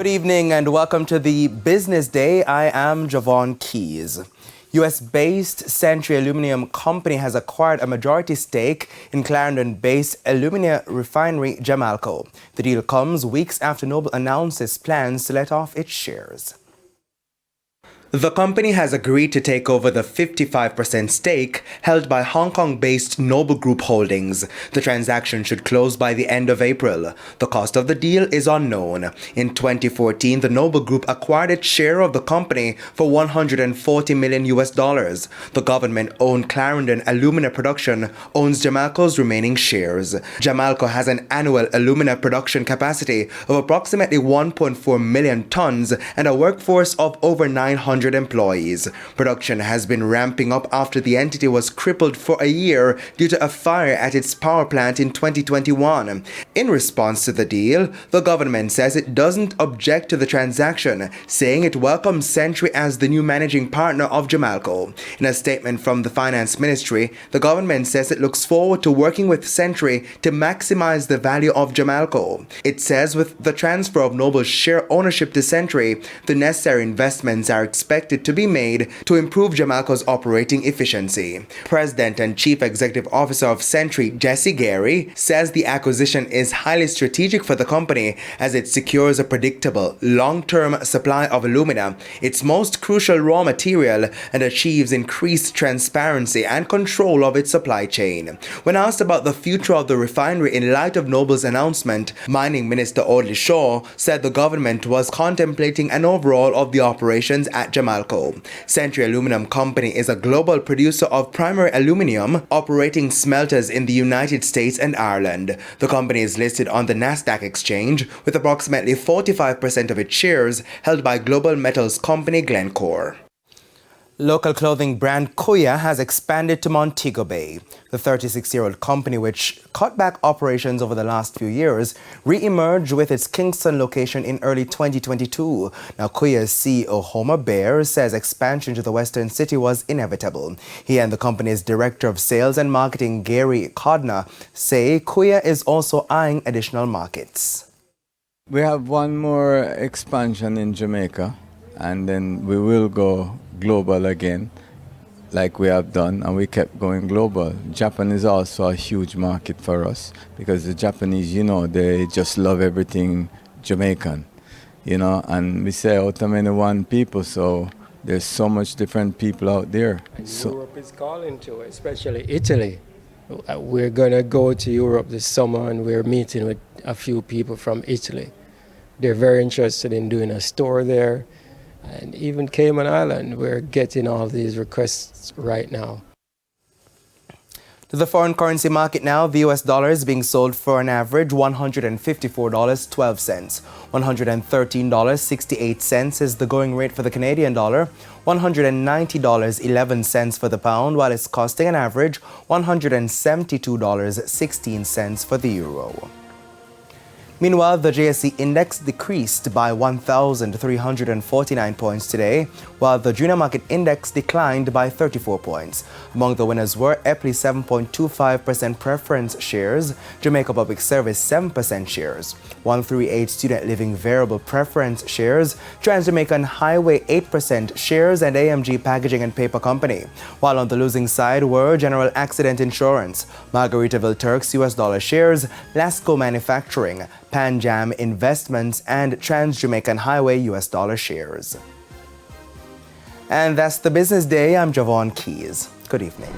Good evening and welcome to the Business Day. I am Javon Keys. US-based Century Aluminum Company has acquired a majority stake in Clarendon-based alumina refinery JAMALCO. The deal comes weeks after Noble announces plans to let off its shares. The company has agreed to take over the 55% stake held by Hong Kong-based Noble Group Holdings. The transaction should close by the end of April. The cost of the deal is unknown. In 2014, the Noble Group acquired its share of the company for $140 million. The government-owned Clarendon Alumina Production owns Jamalco's remaining shares. Jamalco has an annual alumina production capacity of approximately 1.4 million tons and a workforce of over 900 employees. Production has been ramping up after the entity was crippled for a year due to a fire at its power plant in 2021. In response to the deal, the government says it doesn't object to the transaction, saying it welcomes Century as the new managing partner of Jamalco. In a statement from the Finance Ministry, the government says it looks forward to working with Century to maximize the value of Jamalco. It says with the transfer of Noble's share ownership to Century, the necessary investments are expected to be made to improve Jamalco's operating efficiency. President and Chief Executive Officer of Century, Jesse Gary, says the acquisition is highly strategic for the company as it secures a predictable, long-term supply of alumina, its most crucial raw material, and achieves increased transparency and control of its supply chain. When asked about the future of the refinery in light of Noble's announcement, Mining Minister Audley Shaw said the government was contemplating an overhaul of the operations at Jamalco. Century Aluminum Company is a global producer of primary aluminum, operating smelters in the United States and Ireland. The company is listed on the Nasdaq exchange with approximately 45% of its shares held by global metals company Glencore. Local clothing brand Kuya has expanded to Montego Bay. The 36-year-old company, which cut back operations over the last few years, re-emerged with its Kingston location in early 2022. Now, Kuya's CEO Homer Bear says expansion to the western city was inevitable. He and the company's director of sales and marketing, Gary Codner, say Kuya is also eyeing additional markets. We have one more expansion in Jamaica, and then we will go global again, like we have done, and we kept going global. Japan is also a huge market for us because the Japanese, they just love everything Jamaican, and we say out of many one people, so there's so much different people out there. And Europe is calling to it, especially Italy. We're going to go to Europe this summer and we're meeting with a few people from Italy. They're very interested in doing a store there. And even Cayman Island, we're getting all these requests right now. To the foreign currency market now, the US dollar is being sold for an average $154.12. $113.68 is the going rate for the Canadian dollar, $190.11 for the pound, while it's costing an average $172.16 for the euro. Meanwhile, the JSE index decreased by 1,349 points today, while the junior market index declined by 34 points. Among the winners were Epley 7.25% preference shares, Jamaica Public Service 7% shares, 138 Student Living Variable Preference shares, Trans-Jamaican Highway 8% shares, and AMG Packaging and Paper Company. While on the losing side were General Accident Insurance, Margaritaville Turks US dollar shares, Lasco Manufacturing, Pan Jam Investments, and Trans-Jamaican Highway US dollar shares. And that's the Business Day. I'm Javon Keys. Good evening.